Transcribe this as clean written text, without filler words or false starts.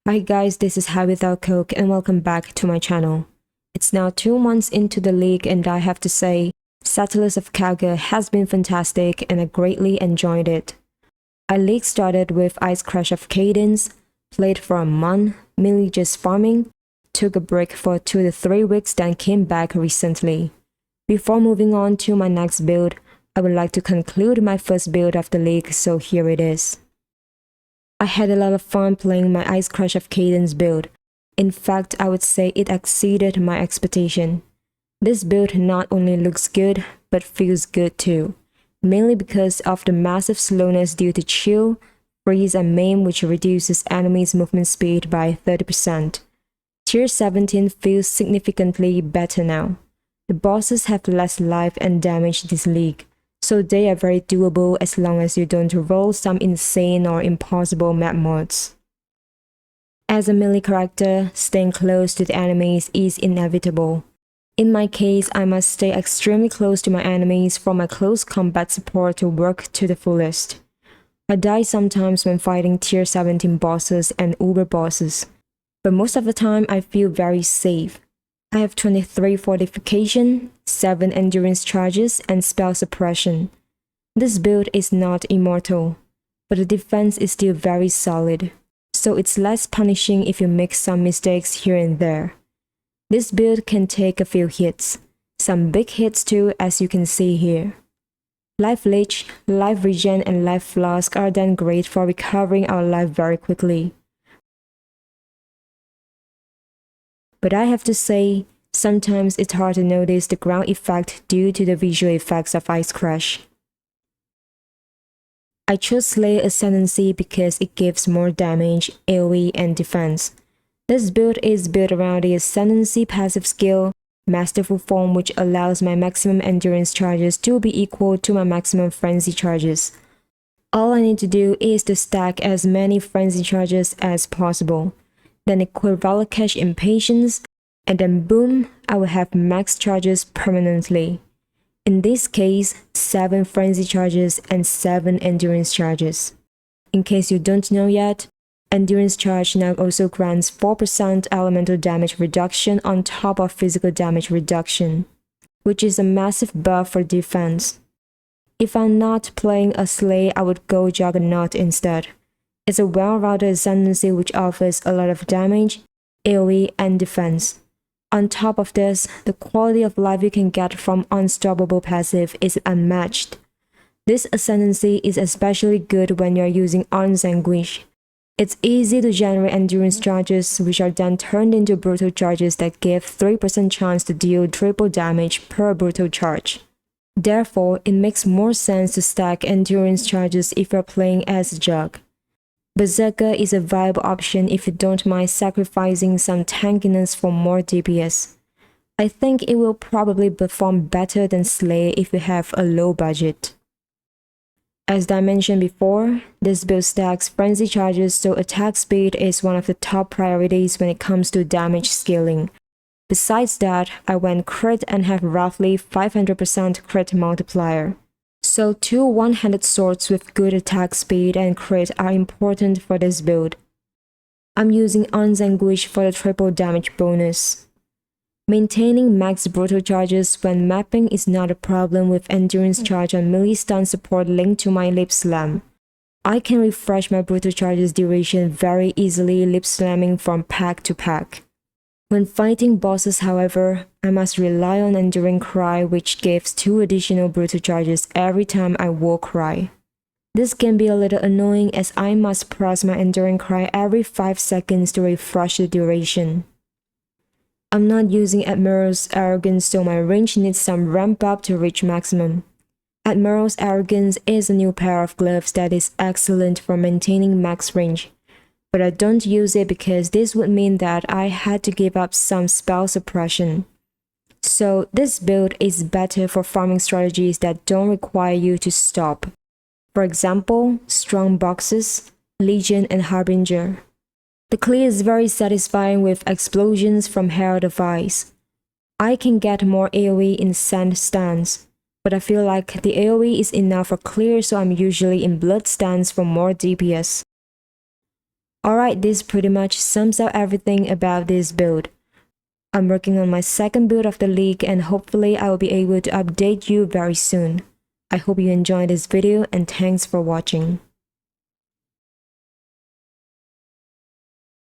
Hi guys, this is highwithoutcoke and welcome back to my channel. It's now 2 months into the league and I have to say, Settlers of Kagha has been fantastic and I greatly enjoyed it. Our league started with Ice Crash of Cadence, played for a month, mainly just farming, took a break for 2 to 3 weeks then came back recently. Before moving on to my next build, I would like to conclude my first build of the league, so here it is. I had a lot of fun playing my Ice Crash of Cadence build. In fact, I would say it exceeded my expectation. This build not only looks good, but feels good too, mainly because of the massive slowness due to chill, freeze and maim, which reduces enemies' movement speed by 30%. Tier 17 feels significantly better now. The bosses have less life and damage this league, so they are very doable as long as you don't roll some insane or impossible map mods. As a melee character, staying close to the enemies is inevitable. In my case, I must stay extremely close to my enemies for my close combat support to work to the fullest. I die sometimes when fighting tier 17 bosses and uber bosses, but most of the time I feel very safe. I have 23 fortification, 7 endurance charges, and spell suppression. This build is not immortal, but the defense is still very solid, so it's less punishing if you make some mistakes here and there. This build can take a few hits, some big hits too, as you can see here. Life Leech, Life Regen, and Life Flask are then great for recovering our life very quickly. But I have to say, sometimes it's hard to notice the ground effect due to the visual effects of Ice Crash. I chose Slay Ascendancy because it gives more damage, AoE, and defense. This build is built around the Ascendancy passive skill, Masterful Form, which allows my maximum endurance charges to be equal to my maximum frenzy charges. All I need to do is to stack as many frenzy charges as possible, then equip Valakash Impatience, and then boom, I will have max charges permanently. In this case, 7 frenzy charges and 7 endurance charges. In case you don't know yet, endurance charge now also grants 4% elemental damage reduction on top of physical damage reduction, which is a massive buff for defense. If I'm not playing a Slay, I would go Juggernaut instead. It's a well-rounded Ascendancy which offers a lot of damage, AoE, and defense. On top of this, the quality of life you can get from Unstoppable passive is unmatched. This Ascendancy is especially good when you're using Unsanguish. It's easy to generate endurance charges which are then turned into brutal charges that give 3% chance to deal triple damage per brutal charge. Therefore, it makes more sense to stack endurance charges if you're playing as a Jug. Berserker is a viable option if you don't mind sacrificing some tankiness for more DPS. I think it will probably perform better than Slay if you have a low budget. As I mentioned before, this build stacks frenzy charges, so attack speed is one of the top priorities when it comes to damage scaling. Besides that, I went crit and have roughly 500% crit multiplier. So 2 one-handed swords with good attack speed and crit are important for this build. I'm using Unsanguish for the triple damage bonus. Maintaining max brutal charges when mapping is not a problem with endurance charge on melee stun support linked to my lip slam. I can refresh my brutal charges duration very easily lip slamming from pack to pack. When fighting bosses, however, I must rely on Enduring Cry, which gives 2 additional brutal charges every time I War Cry. This can be a little annoying as I must press my Enduring Cry every 5 seconds to refresh the duration. I'm not using Admiral's Arrogance, so my range needs some ramp up to reach maximum. Admiral's Arrogance is a new pair of gloves that is excellent for maintaining max range, but I don't use it because this would mean that I had to give up some spell suppression. So this build is better for farming strategies that don't require you to stop. For example, strong boxes, Legion, and Harbinger. The clear is very satisfying with explosions from Herald of Ice. I can get more AoE in Sand stance, but I feel like the AoE is enough for clear, so I'm usually in blood stance for more DPS. Alright, this pretty much sums up everything about this build. I'm working on my second build of the league and hopefully I will be able to update you very soon. I hope you enjoyed this video and thanks for watching.